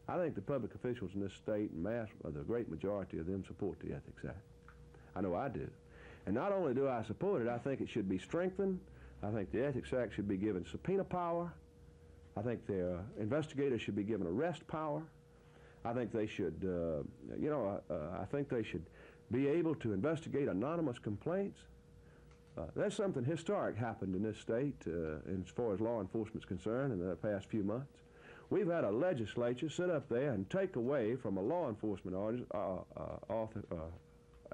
I think the public officials in this state, the great majority of them, support the Ethics Act. I know I do. And not only do I support it, I think it should be strengthened. I think the Ethics Act should be given subpoena power. I think their investigators should be given arrest power. I think they should, I think they should be able to investigate anonymous complaints. There's something historic happened in this state as far as law enforcement is concerned in the past few months. We've had a legislature sit up there and take away from a law enforcement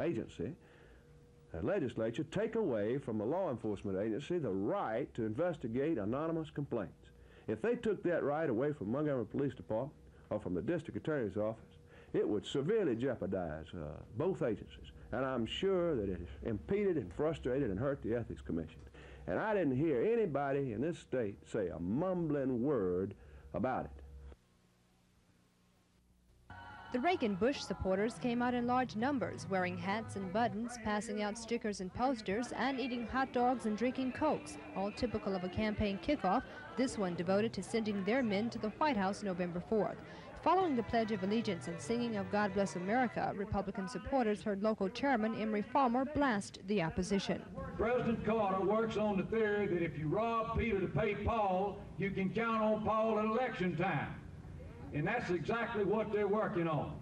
agency, a legislature take away from a law enforcement agency the right to investigate anonymous complaints. If they took that right away from Montgomery Police Department or from the District Attorney's Office, it would severely jeopardize both agencies. And I'm sure that it has impeded and frustrated and hurt the Ethics Commission. And I didn't hear anybody in this state say a mumbling word about it. The Reagan-Bush supporters came out in large numbers, wearing hats and buttons, passing out stickers and posters, and eating hot dogs and drinking Cokes, all typical of a campaign kickoff, this one devoted to sending their men to the White House November 4th. Following the Pledge of Allegiance and singing of God Bless America, Republican supporters heard local chairman Emory Farmer blast the opposition. President Carter works on the theory that if you rob Peter to pay Paul, you can count on Paul at election time. And that's exactly what they're working on.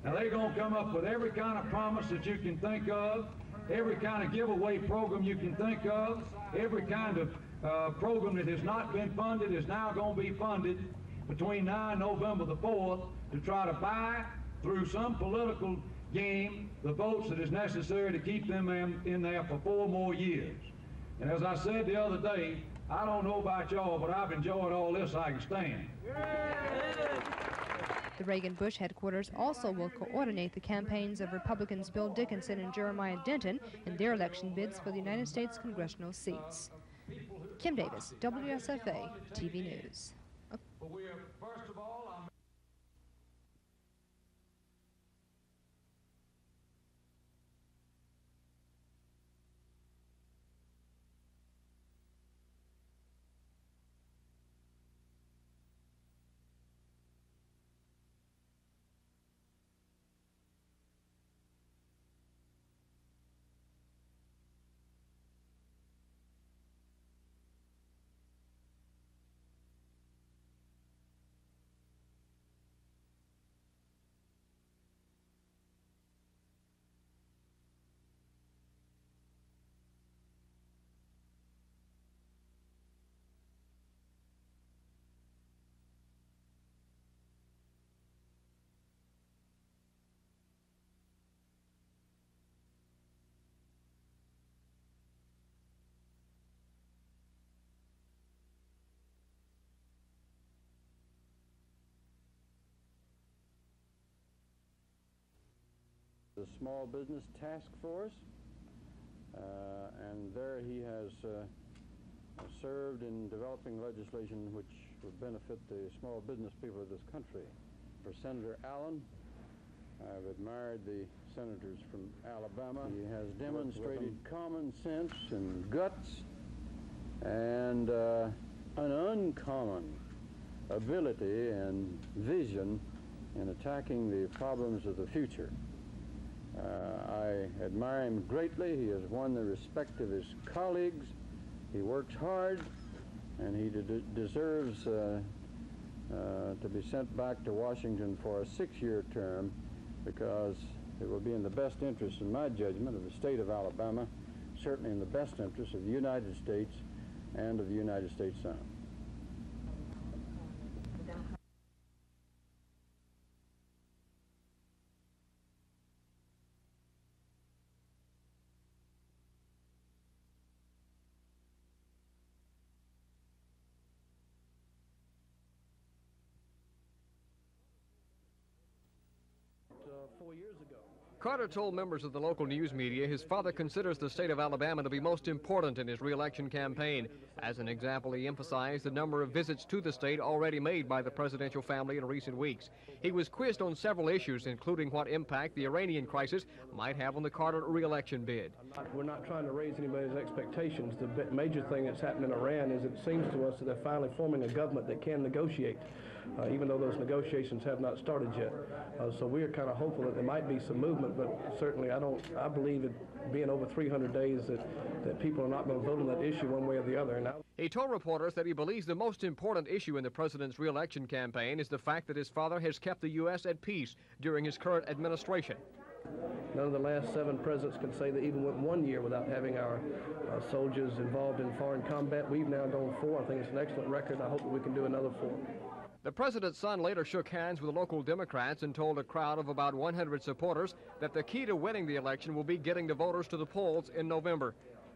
Now they're going to come up with every kind of promise that you can think of, every kind of giveaway program you can think of, every kind of program that has not been funded is now going to be funded between now and November the 4th to try to buy, through some political game, the votes that is necessary to keep them in there for 4 more years. And as I said the other day, I don't know about y'all, but I've enjoyed all this I can stand. The Reagan-Bush headquarters also will coordinate the campaigns of Republicans Bill Dickinson and Jeremiah Denton in their election bids for the United States congressional seats. Kim Davis, WSFA TV News. But we are, first of all, the Small Business Task Force, and there he has served in developing legislation which would benefit the small business people of this country. For Senator Allen, I've admired the senators from Alabama. He has demonstrated common sense and guts and an uncommon ability and vision in attacking the problems of the future. I admire him greatly. He has won the respect of his colleagues. He works hard, and he deserves to be sent back to Washington for a 6-year term, because it will be in the best interest, in my judgment, of the state of Alabama, certainly in the best interest of the United States and of the United States Senate. 4 years ago. Carter told members of the local news media his father considers the state of Alabama to be most important in his re-election campaign. As an example, he emphasized the number of visits to the state already made by the presidential family in recent weeks. He was quizzed on several issues, including what impact the Iranian crisis might have on the Carter re-election bid. We're not trying to raise anybody's expectations. The major thing that's happened in Iran is it seems to us that they're finally forming a government that can negotiate. even though those negotiations have not started yet. So we are kind of hopeful that there might be some movement, but certainly I believe it being over 300 days that people are not going to vote on that issue one way or the other. And he told reporters that he believes the most important issue in the president's re-election campaign is the fact that his father has kept the U.S. at peace during his current administration. None of the last 7 presidents can say they even went 1 year without having our soldiers involved in foreign combat. We've now gone 4. I think it's an excellent record. I hope that we can do another 4. The president's son later shook hands with local Democrats and told a crowd of about 100 supporters that the key to winning the election will be getting the voters to the polls in November.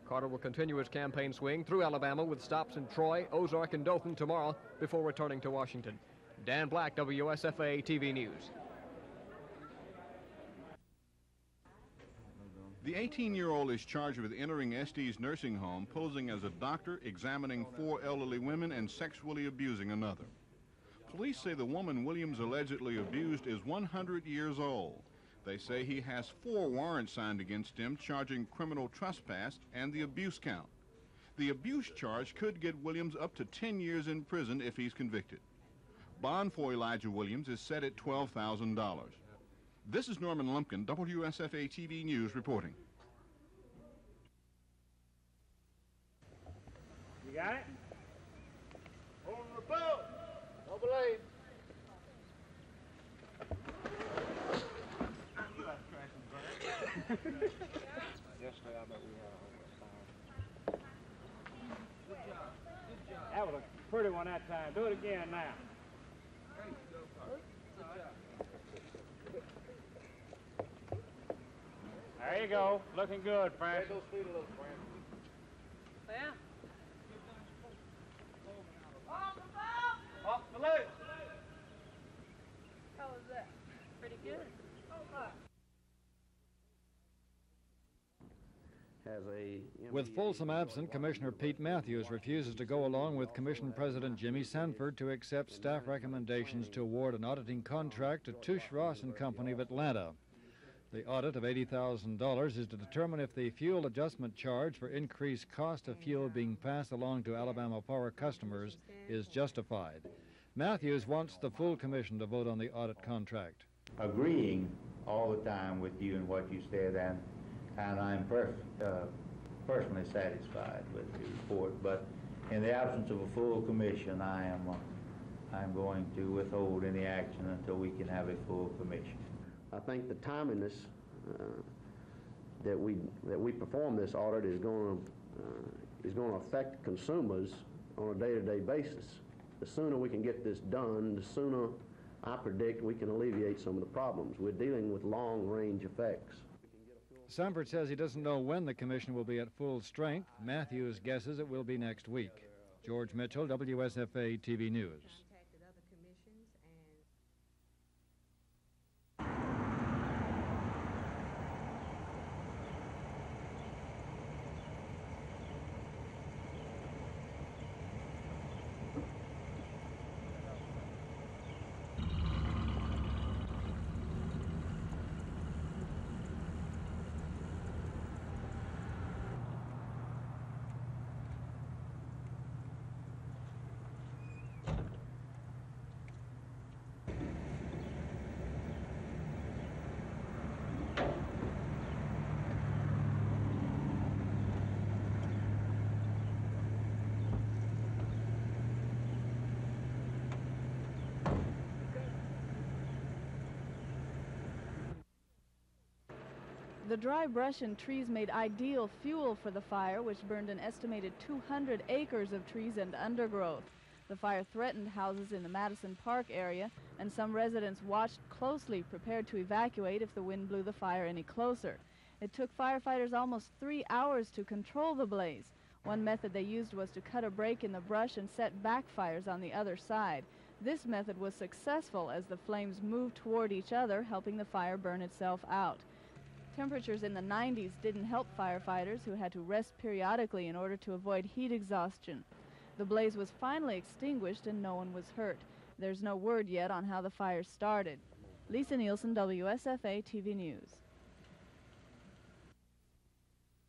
Carter will continue his campaign swing through Alabama with stops in Troy, Ozark, and Dothan tomorrow before returning to Washington. Dan Black, WSFA TV News. The 18-year-old is charged with entering SD's nursing home, posing as a doctor, examining 4 elderly women, and sexually abusing another. Police say the woman Williams allegedly abused is 100 years old. They say he has 4 warrants signed against him, charging criminal trespass and the abuse count. The abuse charge could get Williams up to 10 years in prison if he's convicted. Bond for Elijah Williams is set at $12,000. This is Norman Lumpkin, WSFA TV News reporting. You got it? On the boat! Double A. Yesterday, I bet we had a whole time. Good job. Good job. That was a pretty one that time. Do it again now. There you go. Looking good, Frank. Those feet a little, Frank. Yeah. Off the leg. How was that? Pretty good. With Folsom absent, Commissioner Pete Matthews refuses to go along with Commission President Jimmy Sanford to accept staff recommendations to award an auditing contract to Touche Ross and Company of Atlanta. The audit of $80,000 is to determine if the fuel adjustment charge for increased cost of fuel being passed along to Alabama Power customers is justified. Matthews wants the full commission to vote on the audit contract. Agreeing all the time with you and what you said, and I'm personally satisfied with the report, but in the absence of a full commission, I'm going to withhold any action until we can have a full commission. I think the timeliness that we perform this audit is going to affect consumers on a day-to-day basis. The sooner we can get this done, the sooner I predict we can alleviate some of the problems. We're dealing with long-range effects. Sanford says he doesn't know when the commission will be at full strength. Matthews guesses it will be next week. George Mitchell, WSFA TV News. The dry brush and trees made ideal fuel for the fire, which burned an estimated 200 acres of trees and undergrowth. The fire threatened houses in the Madison Park area, and some residents watched closely, prepared to evacuate if the wind blew the fire any closer. It took firefighters almost 3 hours to control the blaze. One method they used was to cut a break in the brush and set backfires on the other side. This method was successful as the flames moved toward each other, helping the fire burn itself out. Temperatures in the 90s didn't help firefighters, who had to rest periodically in order to avoid heat exhaustion. The blaze was finally extinguished and no one was hurt. There's no word yet on how the fire started. Lisa Nielsen, WSFA TV News.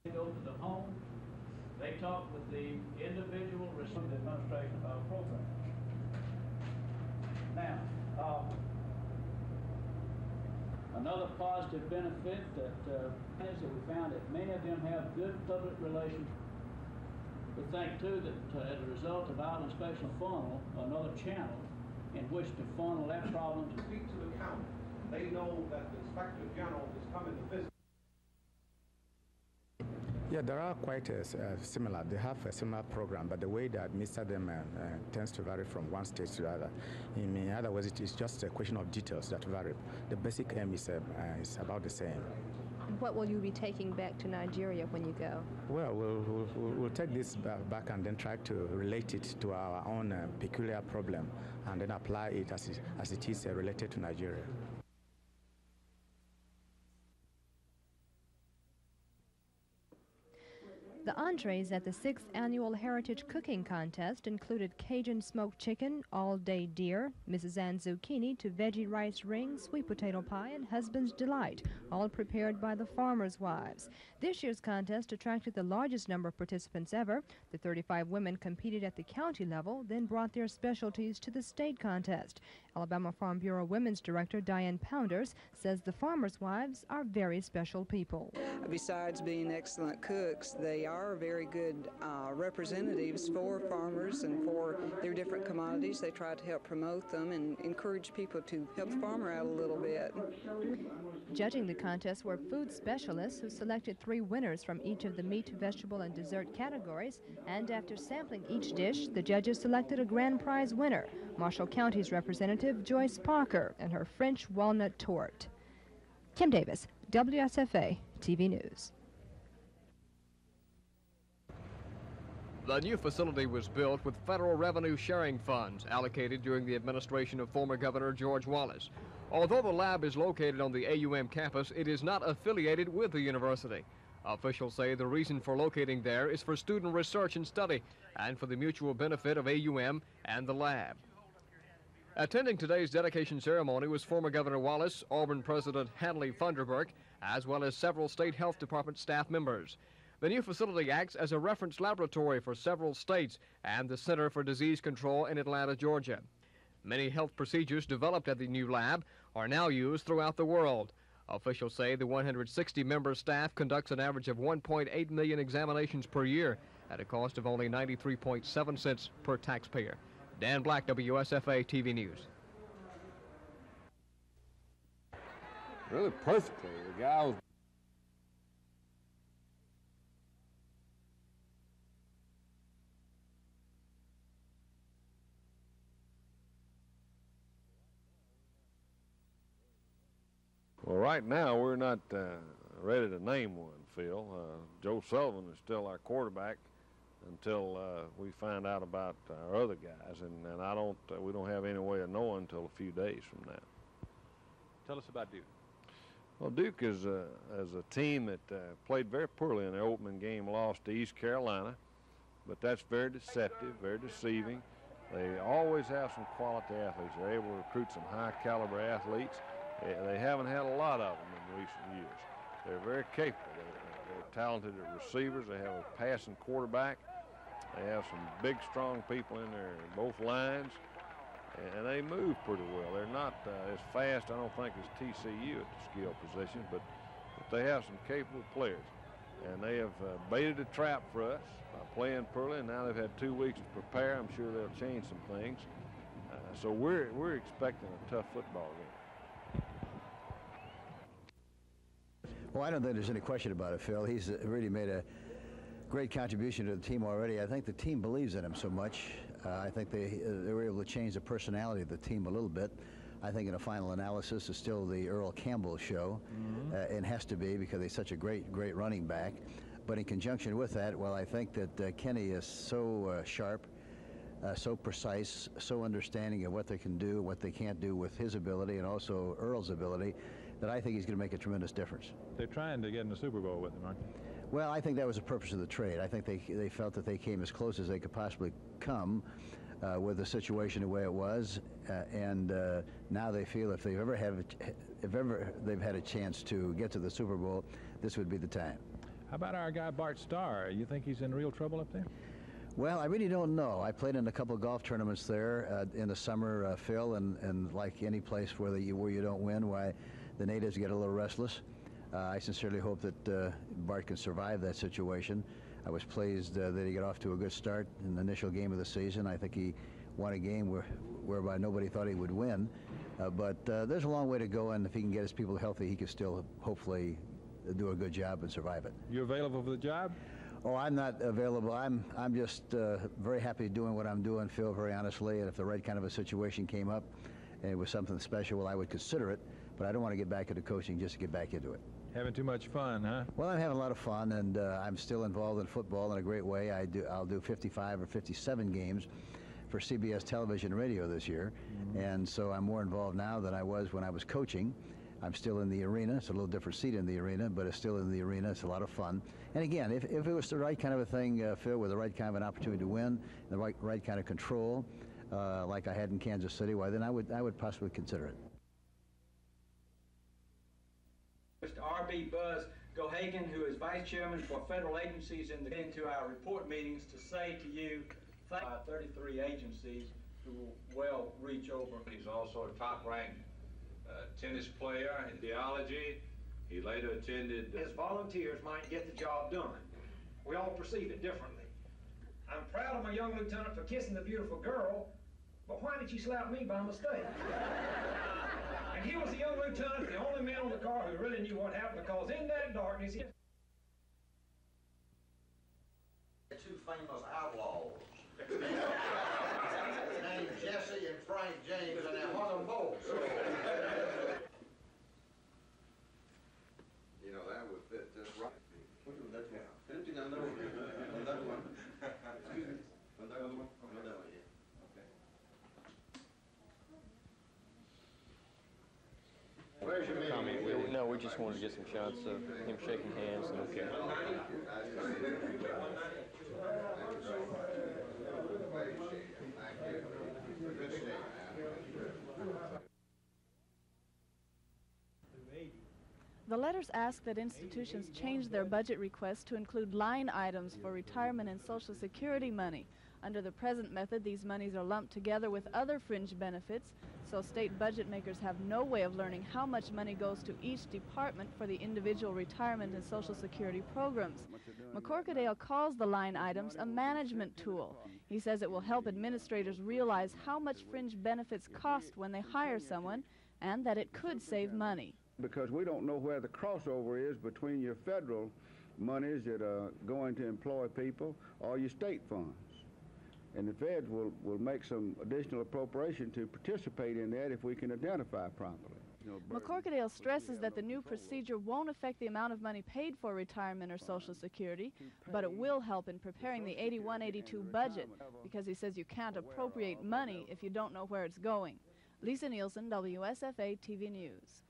They go to the home, they talk with the individual administration program. Now, another positive benefit is that we found that many of them have good public relations. We think, too, that as a result of Island Special Funnel, another channel in which to funnel that problem to speak to the county. They know that the Inspector General is coming to visit. Yeah, there are quite similar. They have a similar program, but the way they administer them tends to vary from one state to the other. In other words, it is just a question of details that vary. The basic aim is about the same. What will you be taking back to Nigeria when you go? Well, we'll take this back and then try to relate it to our own peculiar problem and then apply it as it is related to Nigeria. The entrees at the 6th Annual Heritage Cooking Contest included Cajun smoked chicken, all-day deer, Mrs. Ann zucchini to veggie rice rings, sweet potato pie, and husband's delight, all prepared by the farmers' wives. This year's contest attracted the largest number of participants ever. The 35 women competed at the county level, then brought their specialties to the state contest. Alabama Farm Bureau Women's Director Diane Pounders says the farmers' wives are very special people. Besides being excellent cooks, they are very good representatives for farmers and for their different commodities. They try to help promote them and encourage people to help the farmer out a little bit. Judging the contest were food specialists who selected 3 winners from each of the meat, vegetable, and dessert categories, and after sampling each dish, the judges selected a grand prize winner, Marshall County's representative Joyce Parker and her French walnut tort. Kim Davis, WSFA TV News. The new facility was built with federal revenue sharing funds allocated during the administration of former Governor George Wallace. Although the lab is located on the AUM campus, it is not affiliated with the university. Officials say the reason for locating there is for student research and study and for the mutual benefit of AUM and the lab. Attending today's dedication ceremony was former Governor Wallace, Auburn President Hanley Funderburk, as well as several state health department staff members. The new facility acts as a reference laboratory for several states and the Center for Disease Control in Atlanta, Georgia. Many health procedures developed at the new lab are now used throughout the world. Officials say the 160-member staff conducts an average of 1.8 million examinations per year at a cost of only 93.7 cents per taxpayer. Dan Black, WSFA TV News. Really perfectly. The guy was... Well, right now we're not ready to name one, Phil. Joe Sullivan is still our quarterback until we find out about our other guys, and we don't have any way of knowing until a few days from now. Tell us about Duke. Well, Duke is a team that played very poorly in their opening game, lost to East Carolina, but that's very deceptive, very deceiving. They always have some quality athletes. They're able to recruit some high-caliber athletes. They haven't had a lot of them in recent years. They're very capable. They're talented at receivers. They have a passing quarterback. They have some big, strong people in there, both lines, and they move pretty well. They're not as fast, I don't think, as TCU at the skill position, but they have some capable players. And they have baited a trap for us by playing poorly, and now they've had 2 weeks to prepare. I'm sure they'll change some things. So we're expecting a tough football game. Well, I don't think there's any question about it, Phil. He's really made a great contribution to the team already. I think the team believes in him so much. I think they were able to change the personality of the team a little bit. I think in a final analysis, it's still the Earl Campbell show. It has to be because he's such a great running back. But in conjunction with that, well, I think that Kenny is so sharp, so precise, so understanding of what they can do, what they can't do with his ability, and also Earl's ability, that I think he's going to make a tremendous difference. They're trying to get in the Super Bowl with him, aren't they? Well, I think that was the purpose of the trade. I think they felt that they came as close as they could possibly come with the situation the way it was, and now they feel if they've ever had a chance to get to the Super Bowl, this would be the time. How about our guy Bart Starr? You think he's in real trouble up there? Well, I really don't know. I played in a couple of golf tournaments there in the summer, Phil, and like any place where you don't win, why the natives get a little restless. I sincerely hope that Bart can survive that situation. I was pleased that he got off to a good start in the initial game of the season. I think he won a game whereby nobody thought he would win. But there's a long way to go, and if he can get his people healthy, he can still hopefully do a good job and survive it. You available for the job? Oh, I'm not available. I'm just very happy doing what I'm doing, Phil, very honestly. And if the right kind of a situation came up and it was something special, well, I would consider it. But I don't want to get back into coaching just to get back into it. Having too much fun, huh? Well, I'm having a lot of fun, and I'm still involved in football in a great way. I'll do 55 or 57 games for CBS television and radio this year. And so I'm more involved now than I was when I was coaching. I'm still in the arena. It's a little different seat in the arena, but it's still in the arena. It's a lot of fun. And again, if it was the right kind of a thing, Phil, with the right kind of an opportunity to win, the right kind of control, like I had in Kansas City, why then I would possibly consider it. Mr. R.B. Buzz Gohagan, who is Vice Chairman for Federal Agencies, into our report meetings to say to you, 33 agencies who will well reach over. He's also a top-ranked tennis player in theology. He later attended... His volunteers might get the job done. We all perceive it differently. I'm proud of my young lieutenant for kissing the beautiful girl, but why did she slap me by mistake? And he was the young lieutenant, the only man on the car who really knew what happened, because in that darkness, he... Two famous outlaws. Named Jesse and Frank James, and they're one of them both. So. You know, that would fit just right. What was that one? Anything on that one? On that one? Excuse me? On that one? On that one, yeah. Okay. Where's your comment? No, we just wanted to get some shots of him shaking hands and okay. The letters ask that institutions change their budget requests to include line items for retirement and Social Security money. Under the present method, these monies are lumped together with other fringe benefits, so state budget makers have no way of learning how much money goes to each department for the individual retirement and Social Security programs. McCorkadale calls the line items a management tool. He says it will help administrators realize how much fringe benefits cost when they hire someone, and that it could save money. Because we don't know where the crossover is between your federal monies that are going to employ people or your state funds. And the feds will make some additional appropriation to participate in that if we can identify properly. McCorkadale stresses that the new procedure won't affect the amount of money paid for retirement or Social Security, but it will help in preparing the 81-82 budget, because he says you can't appropriate money if you don't know where it's going. Lisa Nielsen, WSFA TV News.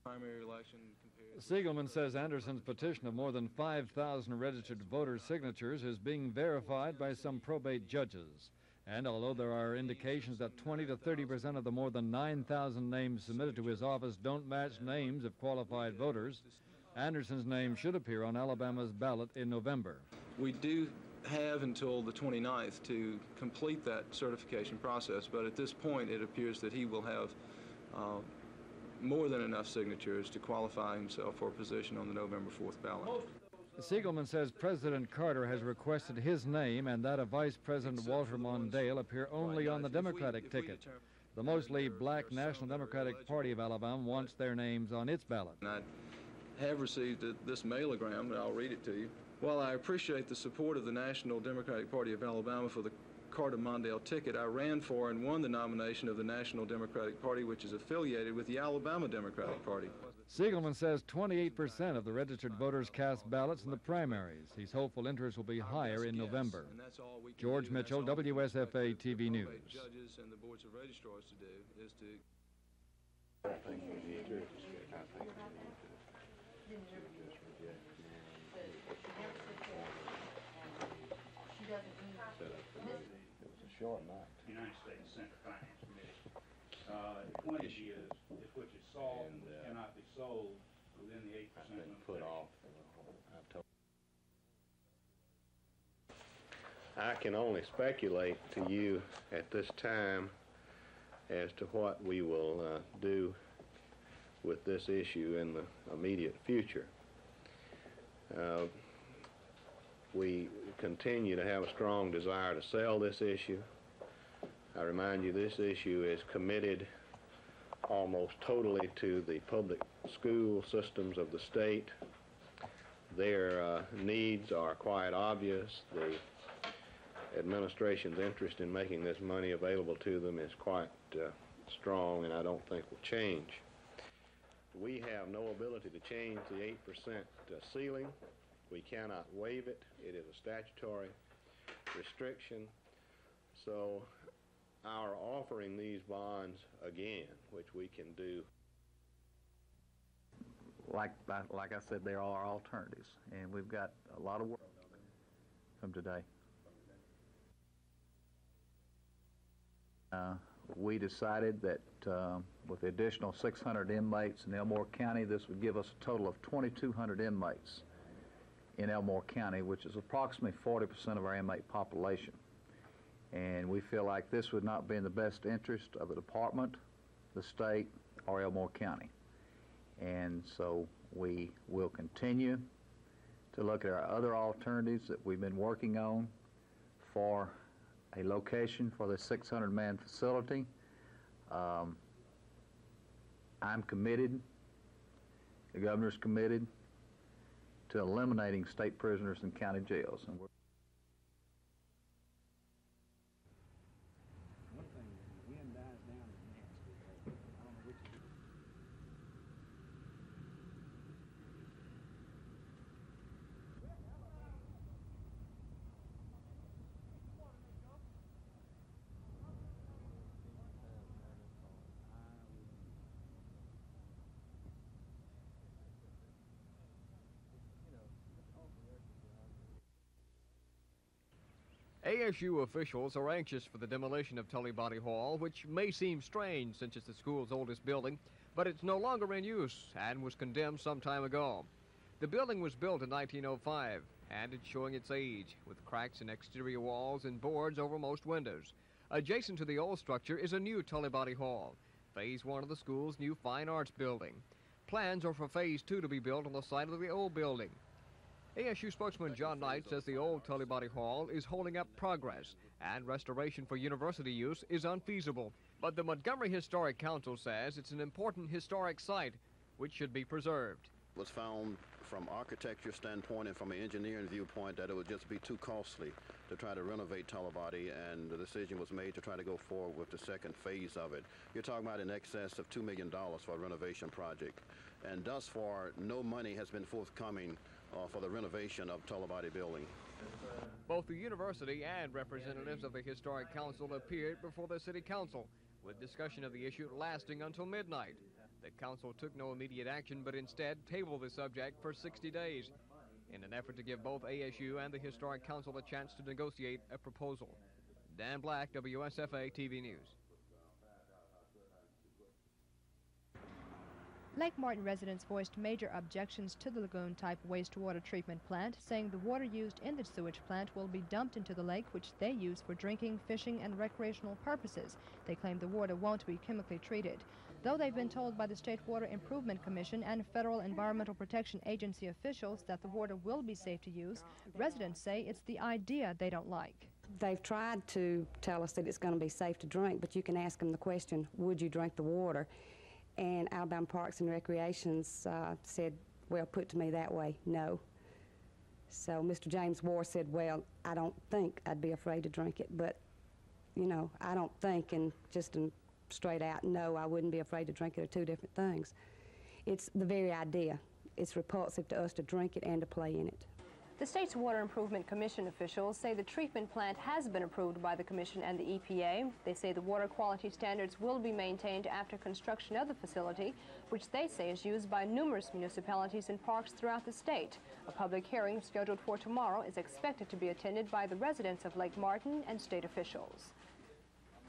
Primary election Siegelman says Anderson's petition of more than 5,000 registered voter signatures is being verified by some probate judges. And although there are indications that 20 to 30% of the more than 9,000 names submitted to his office don't match names of qualified voters, Anderson's name should appear on Alabama's ballot in November. We do have until the 29th to complete that certification process, but at this point it appears that he will have more than enough signatures to qualify himself for a position on the November 4th ballot. Siegelman says President Carter has requested his name and that of Vice President Walter Mondale appear only on the Democratic ticket. The mostly black National Democratic Party of Alabama wants their names on its ballot. And I have received this mailogram, and I'll read it to you. While I appreciate the support of the National Democratic Party of Alabama for the Carter-Mondale ticket, I ran for and won the nomination of the National Democratic Party, which is affiliated with the Alabama Democratic Party. Siegelman says 28% of the registered voters cast ballots in the primaries. He's hopeful interest will be higher in November. George Mitchell, WSFA TV News. Judges and the boards of registrars to do is to... Short night. United States Senate Finance Committee. The point is, if which is solved cannot be sold within the 8% limit. Put off. I can only speculate to you at this time as to what we will do with this issue in the immediate future. We continue to have a strong desire to sell this issue. I remind you, this issue is committed almost totally to the public school systems of the state. Their needs are quite obvious. The administration's interest in making this money available to them is quite strong, and I don't think will change. We have no ability to change the 8% ceiling. We cannot waive it. It is a statutory restriction. So our offering these bonds again, which we can do. Like I said, there are alternatives, and we've got a lot of work from today. We decided that with the additional 600 inmates in Elmore County, this would give us a total of 2,200 inmates in Elmore County, which is approximately 40% of our inmate population. And we feel like this would not be in the best interest of the department, the state, or Elmore County. And so we will continue to look at our other alternatives that we've been working on for a location for the 600-man facility. I'm committed, the governor's committed to eliminating state prisoners in county jails. And we're ASU officials are anxious for the demolition of Tully Body Hall, which may seem strange since it's the school's oldest building, but it's no longer in use and was condemned some time ago. The building was built in 1905, and it's showing its age, with cracks in exterior walls and boards over most windows. Adjacent to the old structure is a new Tully Body Hall, Phase 1 of the school's new Fine Arts building. Plans are for Phase 2 to be built on the site of the old building. ASU spokesman John Knight says the old Tully Body Hall is holding up progress, and restoration for university use is unfeasible. But the Montgomery Historic Council says it's an important historic site which should be preserved. It was found from architecture standpoint and from an engineering viewpoint that it would just be too costly to try to renovate Tully Body, and the decision was made to try to go forward with the second phase of it. You're talking about in excess of $2 million for a renovation project, and thus far no money has been forthcoming for the renovation of Tully Body building. Both the university and representatives of the Historic Council appeared before the City Council, with discussion of the issue lasting until midnight. The council took no immediate action, but instead tabled the subject for 60 days in an effort to give both ASU and the Historic Council a chance to negotiate a proposal. Dan Black, WSFA TV News. Lake Martin residents voiced major objections to the lagoon-type wastewater treatment plant, saying the water used in the sewage plant will be dumped into the lake, which they use for drinking, fishing, and recreational purposes. They claim the water won't be chemically treated. Though they've been told by the State Water Improvement Commission and Federal Environmental Protection Agency officials that the water will be safe to use, residents say it's the idea they don't like. They've tried to tell us that it's going to be safe to drink, but you can ask them the question, would you drink the water? And Alabama Parks and Recreations said, well, put to me that way, no. So Mr. James War said, well, I don't think I'd be afraid to drink it, but, you know, I don't think, and just straight out, no, I wouldn't be afraid to drink it, are two different things. It's the very idea. It's repulsive to us to drink it and to play in it. The state's Water Improvement Commission officials say the treatment plant has been approved by the Commission and the EPA. They say the water quality standards will be maintained after construction of the facility, which they say is used by numerous municipalities and parks throughout the state. A public hearing scheduled for tomorrow is expected to be attended by the residents of Lake Martin and state officials.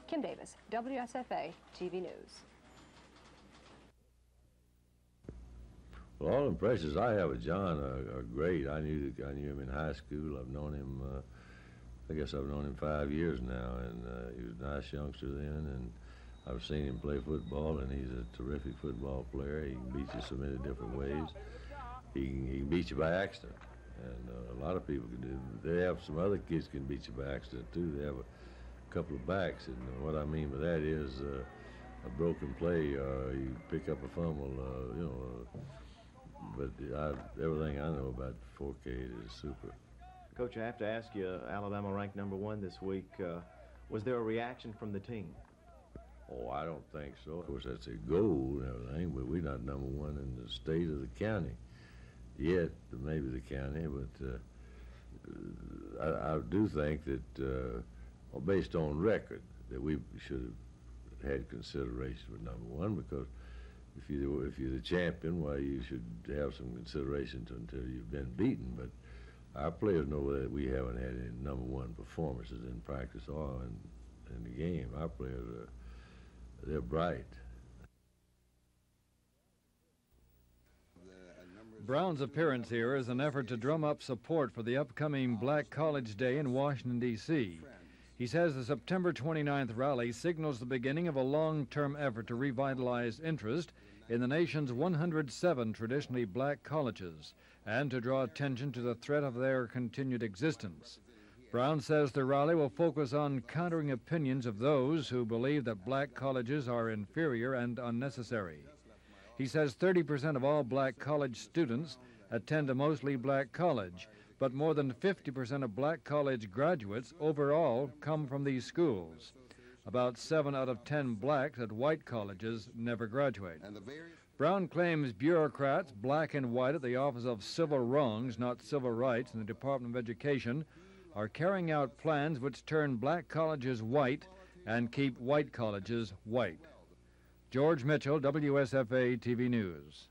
Kim Davis, WSFA TV News. Well, all the impressions I have of John are great. I knew him in high school. I've known him I guess I've known him 5 years now, and he was a nice youngster then, and I've seen him play football, and he's a terrific football player. He can beat you so many different ways. He can beat you by accident, and a lot of people can do. They have some other kids can beat you by accident too. They have a couple of backs, and what I mean by that is a broken play, you pick up a fumble, but everything I know about 4K is super. Coach, I have to ask you, Alabama ranked #1 this week. Was there a reaction from the team? Oh, I don't think so. Of course, that's a goal and everything, but we're not #1 in the state or the county yet, maybe the county, but I do think that, based on record, that we should have had consideration for #1, because if you're the champion, well, you should have some consideration until you've been beaten. But our players know that we haven't had any #1 performances in practice or in the game. Our players they're bright. Brown's appearance here is an effort to drum up support for the upcoming Black College Day in Washington, D.C. He says the September 29th rally signals the beginning of a long-term effort to revitalize interest in the nation's 107 traditionally black colleges and to draw attention to the threat of their continued existence. Brown says the rally will focus on countering opinions of those who believe that black colleges are inferior and unnecessary. He says 30% of all black college students attend a mostly black college, but more than 50% of black college graduates overall come from these schools. About 7 out of 10 blacks at white colleges never graduate. Brown claims bureaucrats, black and white, at the Office of Civil Wrongs, not Civil Rights, in the Department of Education, are carrying out plans which turn black colleges white and keep white colleges white. George Mitchell, WSFA TV News.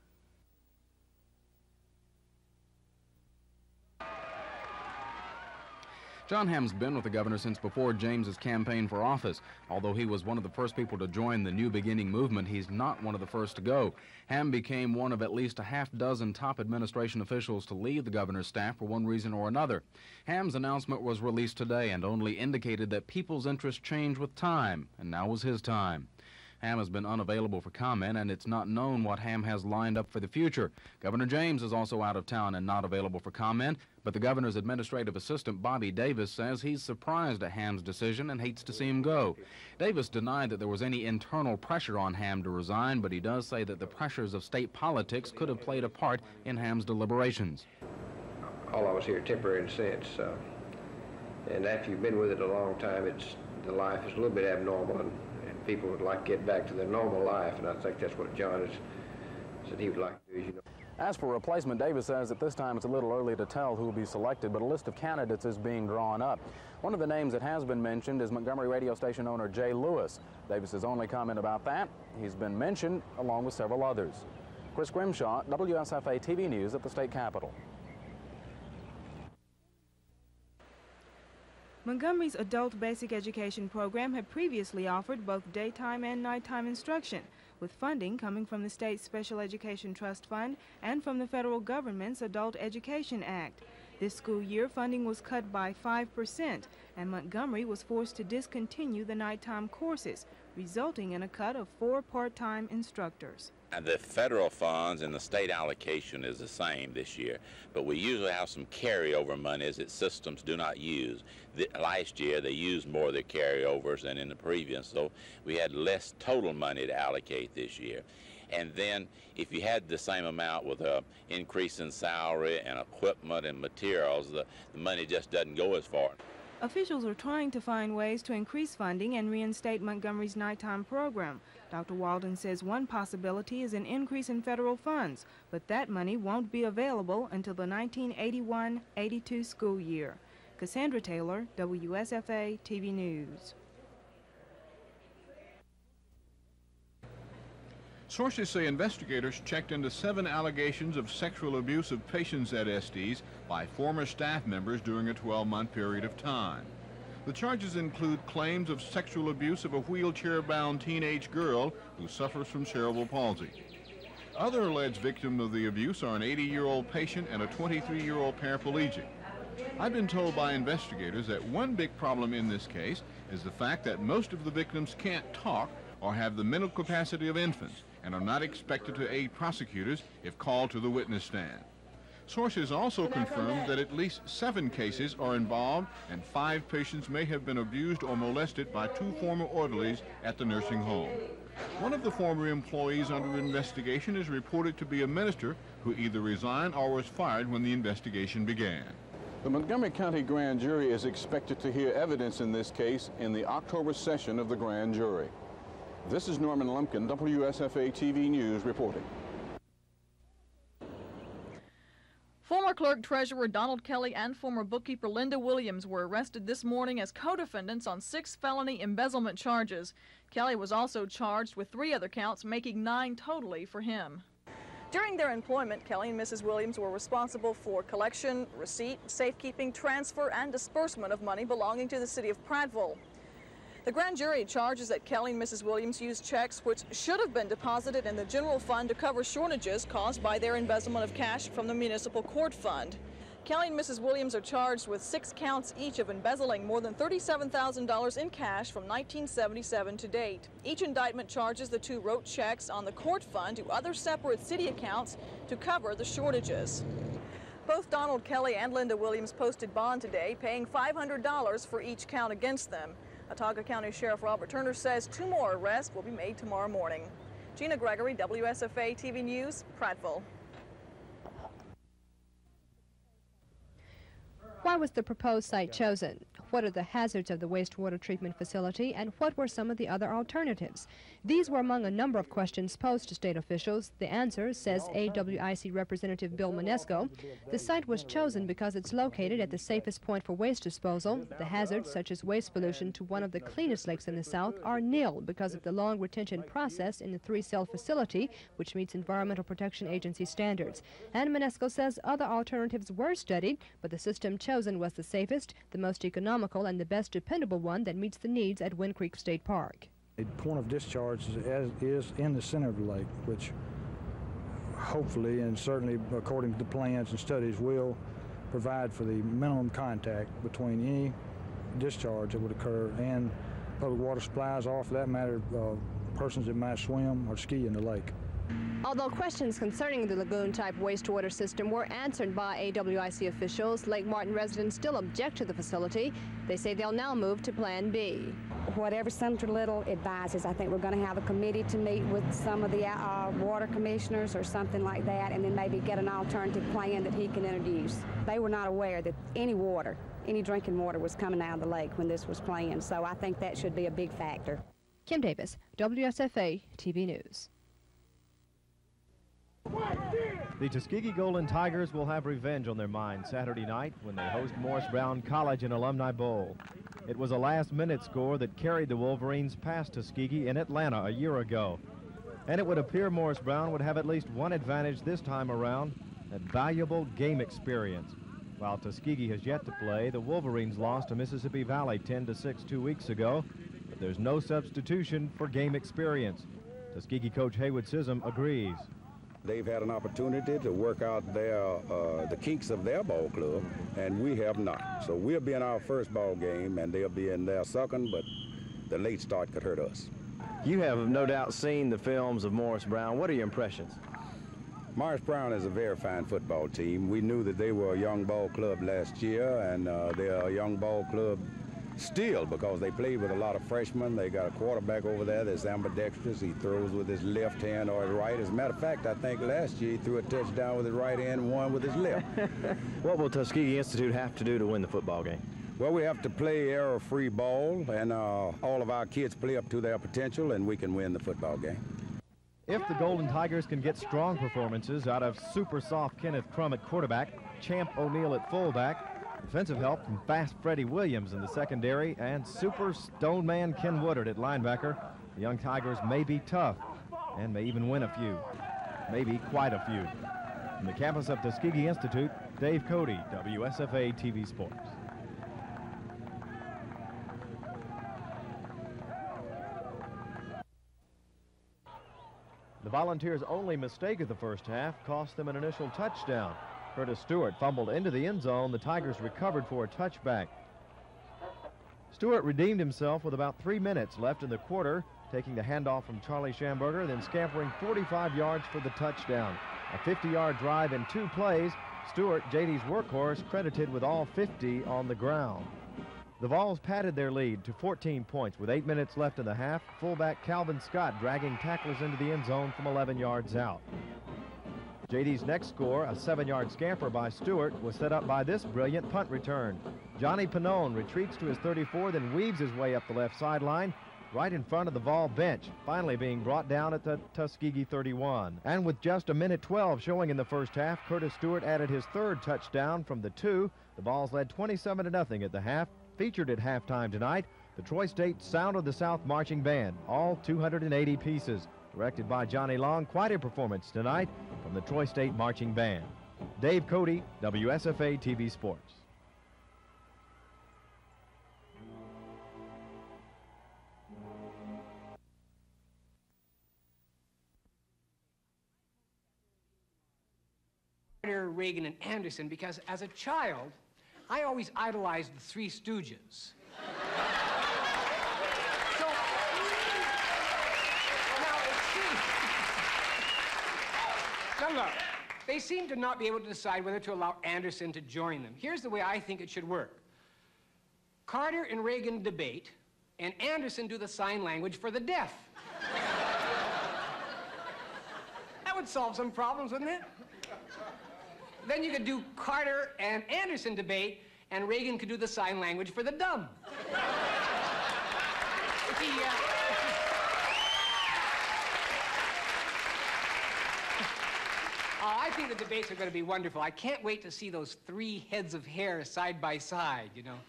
John Hamm's been with the governor since before James's campaign for office. Although he was one of the first people to join the New Beginning movement, he's not one of the first to go. Hamm became one of at least a half-dozen top administration officials to leave the governor's staff for one reason or another. Hamm's announcement was released today and only indicated that people's interests change with time, and now was his time. Hamm has been unavailable for comment, and it's not known what Hamm has lined up for the future. Governor James is also out of town and not available for comment, but the governor's administrative assistant, Bobby Davis, says he's surprised at Hamm's decision and hates to see him go. Davis denied that there was any internal pressure on Hamm to resign, but he does say that the pressures of state politics could have played a part in Hamm's deliberations. All of us here temporary in a sense, and after you've been with it a long time, the life is a little bit abnormal, and people would like to get back to their normal life, and I think that's what John has said he would like to do, as you know. As for replacement, Davis says at this time it's a little early to tell who will be selected, but a list of candidates is being drawn up. One of the names that has been mentioned is Montgomery radio station owner Jay Lewis. Davis's only comment about that, he's been mentioned along with several others. Chris Grimshaw, WSFA TV News at the state capitol. Montgomery's adult basic education program had previously offered both daytime and nighttime instruction, with funding coming from the state's Special Education Trust Fund and from the federal government's Adult Education Act. This school year, funding was cut by 5%, and Montgomery was forced to discontinue the nighttime courses, resulting in a cut of 4 part-time instructors. The federal funds and the state allocation is the same this year, but we usually have some carryover monies that systems do not use. Last year they used more of their carryovers than in the previous, so we had less total money to allocate this year. And then if you had the same amount with an increase in salary and equipment and materials, the money just doesn't go as far. Officials are trying to find ways to increase funding and reinstate Montgomery's nighttime program. Dr. Walden says one possibility is an increase in federal funds, but that money won't be available until the 1981-82 school year. Cassandra Taylor, WSFA TV News. Sources say investigators checked into 7 allegations of sexual abuse of patients at SDs by former staff members during a 12-month period of time. The charges include claims of sexual abuse of a wheelchair-bound teenage girl who suffers from cerebral palsy. Other alleged victims of the abuse are an 80-year-old patient and a 23-year-old paraplegic. I've been told by investigators that one big problem in this case is the fact that most of the victims can't talk or have the mental capacity of infants and are not expected to aid prosecutors if called to the witness stand. Sources also confirmed that at least 7 cases are involved and 5 patients may have been abused or molested by 2 former orderlies at the nursing home. One of the former employees under investigation is reported to be a minister who either resigned or was fired when the investigation began. The Montgomery County Grand Jury is expected to hear evidence in this case in the October session of the Grand Jury. This is Norman Lumpkin, WSFA TV News reporting. Former Clerk Treasurer Donald Kelly and former bookkeeper Linda Williams were arrested this morning as co-defendants on 6 felony embezzlement charges. Kelly was also charged with 3 other counts, making 9 totally for him. During their employment, Kelly and Mrs. Williams were responsible for collection, receipt, safekeeping, transfer, and disbursement of money belonging to the city of Prattville. The grand jury charges that Kelly and Mrs. Williams used checks which should have been deposited in the general fund to cover shortages caused by their embezzlement of cash from the municipal court fund. Kelly and Mrs. Williams are charged with 6 counts each of embezzling more than $37,000 in cash from 1977 to date. Each indictment charges the 2 wrote checks on the court fund to other separate city accounts to cover the shortages. Both Donald Kelly and Linda Williams posted bond today, paying $500 for each count against them. Watauga County Sheriff Robert Turner says 2 more arrests will be made tomorrow morning. Gina Gregory, WSFA TV News, Prattville. Why was the proposed site chosen? What are the hazards of the wastewater treatment facility, and what were some of the other alternatives? These were among a number of questions posed to state officials. The answer, says AWIC Representative Bill Manesco, the site was chosen because it's located at the safest point for waste disposal. The hazards, such as waste pollution to one of the cleanest lakes in the South, are nil because of the long retention process in the 3-cell facility, which meets Environmental Protection Agency standards. And Manesco says other alternatives were studied, but the system chosen was the safest, the most economical, and the best dependable one that meets the needs at Wind Creek State Park. The point of discharge is in the center of the lake, which hopefully and certainly according to the plans and studies will provide for the minimum contact between any discharge that would occur and public water supplies, or for that matter, persons that might swim or ski in the lake. Although questions concerning the lagoon-type wastewater system were answered by AWIC officials, Lake Martin residents still object to the facility. They say they'll now move to Plan B. Whatever Senator Little advises, I think we're going to have a committee to meet with some of the water commissioners or something like that, and then maybe get an alternative plan that he can introduce. They were not aware that any water, any drinking water, was coming out of the lake when this was planned, so I think that should be a big factor. Kim Davis, WSFA TV News. The Tuskegee Golden Tigers will have revenge on their minds Saturday night when they host Morris Brown College in Alumni Bowl. It was a last-minute score that carried the Wolverines past Tuskegee in Atlanta a year ago. And it would appear Morris Brown would have at least one advantage this time around, that valuable game experience. While Tuskegee has yet to play, the Wolverines lost to Mississippi Valley 10-6 2 weeks ago, but there's no substitution for game experience. Tuskegee coach Haywood Sissom agrees. They've had an opportunity to work out the kinks of their ball club, and we have not. So we'll be in our first ball game, and they'll be in their second, but the late start could hurt us. You have no doubt seen the films of Morris Brown. What are your impressions? Morris Brown is a very fine football team. We knew that they were a young ball club last year, and they're a young ball club still because they played with a lot of freshmen. They got a quarterback over there that's ambidextrous. He throws with his left hand or his right. As a matter of fact, I think last year he threw a touchdown with his right hand and one with his left. What will Tuskegee Institute have to do to win the football game? Well, we have to play error-free ball, and all of our kids play up to their potential, and we can win the football game. If the Golden Tigers can get strong performances out of super soft Kenneth Crum at quarterback, Champ O'Neal at fullback, defensive help from fast Freddie Williams in the secondary, and super stone man Ken Woodard at linebacker, the young Tigers may be tough and may even win a few, maybe quite a few. From the campus of Tuskegee Institute, Dave Cody, WSFA TV Sports. The Volunteers' only mistake of the first half cost them an initial touchdown. Curtis Stewart fumbled into the end zone. The Tigers recovered for a touchback. Stewart redeemed himself with about 3 minutes left in the quarter, taking the handoff from Charlie Schamberger, then scampering 45 yards for the touchdown. A 50-yard drive in 2 plays. Stewart, JD's workhorse, credited with all 50 on the ground. The Vols padded their lead to 14 points with 8 minutes left in the half. Fullback Calvin Scott dragging tacklers into the end zone from 11 yards out. JD's next score, a 7-yard scamper by Stewart, was set up by this brilliant punt return. Johnny Pannone retreats to his 34, then weaves his way up the left sideline, right in front of the Vol bench, finally being brought down at the Tuskegee 31. And with just 1:12 showing in the first half, Curtis Stewart added his 3rd touchdown from the 2. The Vols led 27-0 at the half. Featured at halftime tonight, the Troy State Sound of the South Marching Band, all 280 pieces. Directed by Johnny Long, quite a performance tonight from the Troy State Marching Band. Dave Cody, WSFA TV Sports. Reagan and Anderson, because as a child, I always idolized the Three Stooges. Now look, they seem to not be able to decide whether to allow Anderson to join them. Here's the way I think it should work. Carter and Reagan debate, and Anderson do the sign language for the deaf. That would solve some problems, wouldn't it? Then you could do Carter and Anderson debate, and Reagan could do the sign language for the dumb. I think the debates are going to be wonderful. I can't wait to see those 3 heads of hair side by side, you know.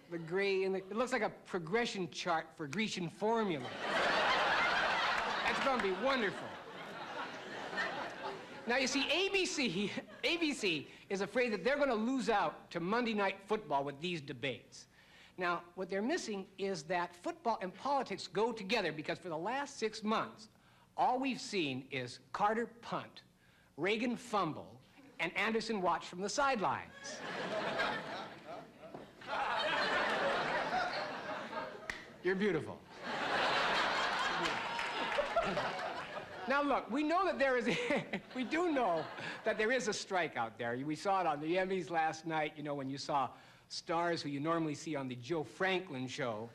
The gray and it looks like a progression chart for Grecian formula. That's going to be wonderful. Now, you see, ABC is afraid that they're going to lose out to Monday Night Football with these debates. Now, what they're missing is that football and politics go together, because for the last 6 months, all we've seen is Carter punt, Reagan fumble, and Anderson watch from the sidelines. You're beautiful. Now look, we know that there is, we do know that there is a strike out there. We saw it on the Emmys last night, you know, when you saw stars who you normally see on the Joe Franklin show.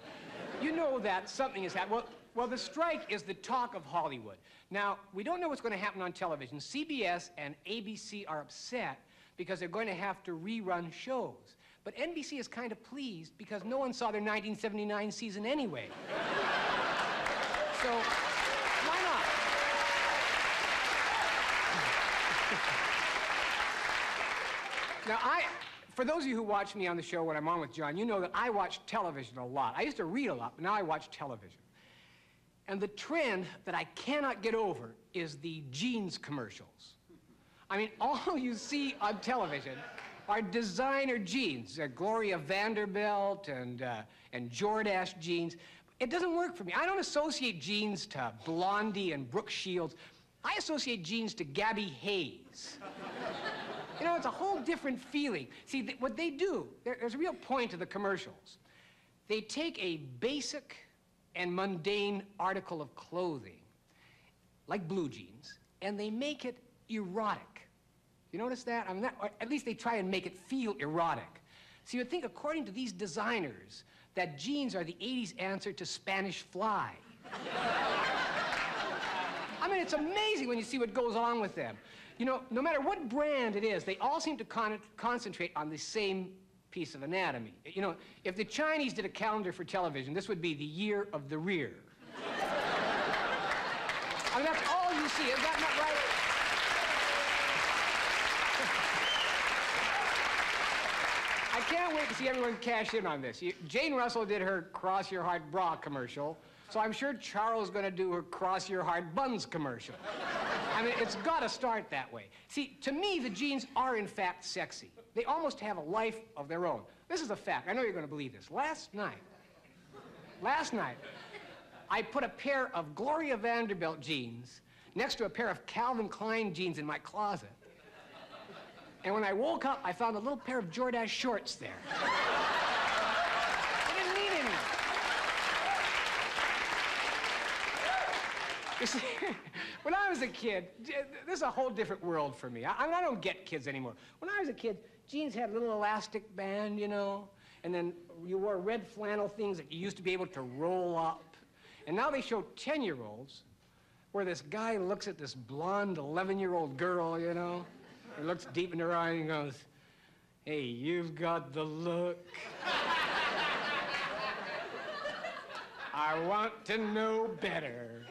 You know that something has happened. Well, the strike is the talk of Hollywood. Now, we don't know what's going to happen on television. CBS and ABC are upset because they're going to have to rerun shows. But NBC is kind of pleased because no one saw their 1979 season anyway. So, why not? Now, for those of you who watch me on the show when I'm on with John, you know that I watch television a lot. I used to read a lot, but now I watch television. And the trend that I cannot get over is the jeans commercials. I mean, all you see on television are designer jeans, Gloria Vanderbilt and Jordache jeans. It doesn't work for me. I don't associate jeans to Blondie and Brooke Shields. I associate jeans to Gabby Hayes. You know, it's a whole different feeling. See, what they do, there's a real point to the commercials. They take a basic and mundane article of clothing, like blue jeans, and they make it erotic. You notice that? I mean, or at least they try and make it feel erotic. So you would think, according to these designers, that jeans are the 80s answer to Spanish Fly. I mean, it's amazing when you see what goes on with them. You know, no matter what brand it is, they all seem to concentrate on the same piece of anatomy. You know, if the Chinese did a calendar for television, this would be the year of the rear. I mean, that's all you see. Is that not right? I can't wait to see everyone cash in on this. Jane Russell did her Cross Your Heart bra commercial, so I'm sure Charles is going to do her Cross Your Heart buns commercial. I mean, it's got to start that way. See, to me, the jeans are, in fact, sexy. They almost have a life of their own. This is a fact. I know you're going to believe this. Last night, I put a pair of Gloria Vanderbilt jeans next to a pair of Calvin Klein jeans in my closet. And when I woke up, I found a little pair of Jordache shorts there. They didn't mean anything. You see, when I was a kid, this is a whole different world for me. I don't get kids anymore. When I was a kid, jeans had a little elastic band, you know, and then you wore red flannel things that you used to be able to roll up. And now they show 10-year-olds where this guy looks at this blonde 11-year-old girl, you know, he looks deep in her eye and goes, "Hey, you've got the look. I want to know better."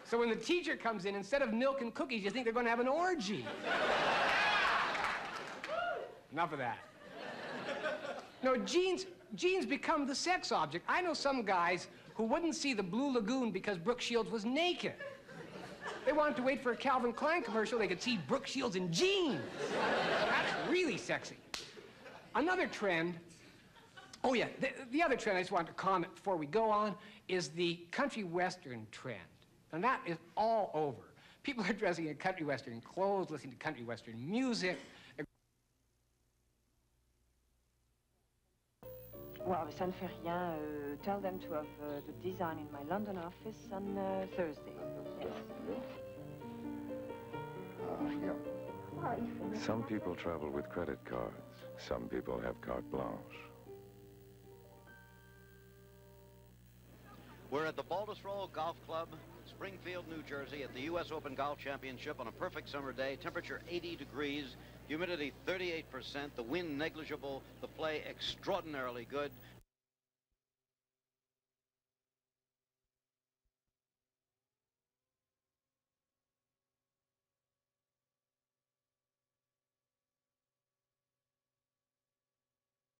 So when the teacher comes in, instead of milk and cookies, you think they're going to have an orgy. Enough of that. No, jeans become the sex object. I know some guys who wouldn't see the Blue Lagoon because Brooke Shields was naked. They wanted to wait for a Calvin Klein commercial they could see Brooke Shields in jeans. That's really sexy. Another trend, oh yeah, the other trend I just wanted to comment before we go on is the country western trend. And that is all over. People are dressing in country western clothes, listening to country western music. Well, ça ne fait rien. Tell them to have the design in my London office on Thursday. Yes. Some people travel with credit cards. Some people have carte blanche. We're at the Baldwin Golf Club, Springfield, New Jersey, at the U.S. Open Golf Championship on a perfect summer day. Temperature 80 degrees, humidity 38%, the wind negligible, the play extraordinarily good.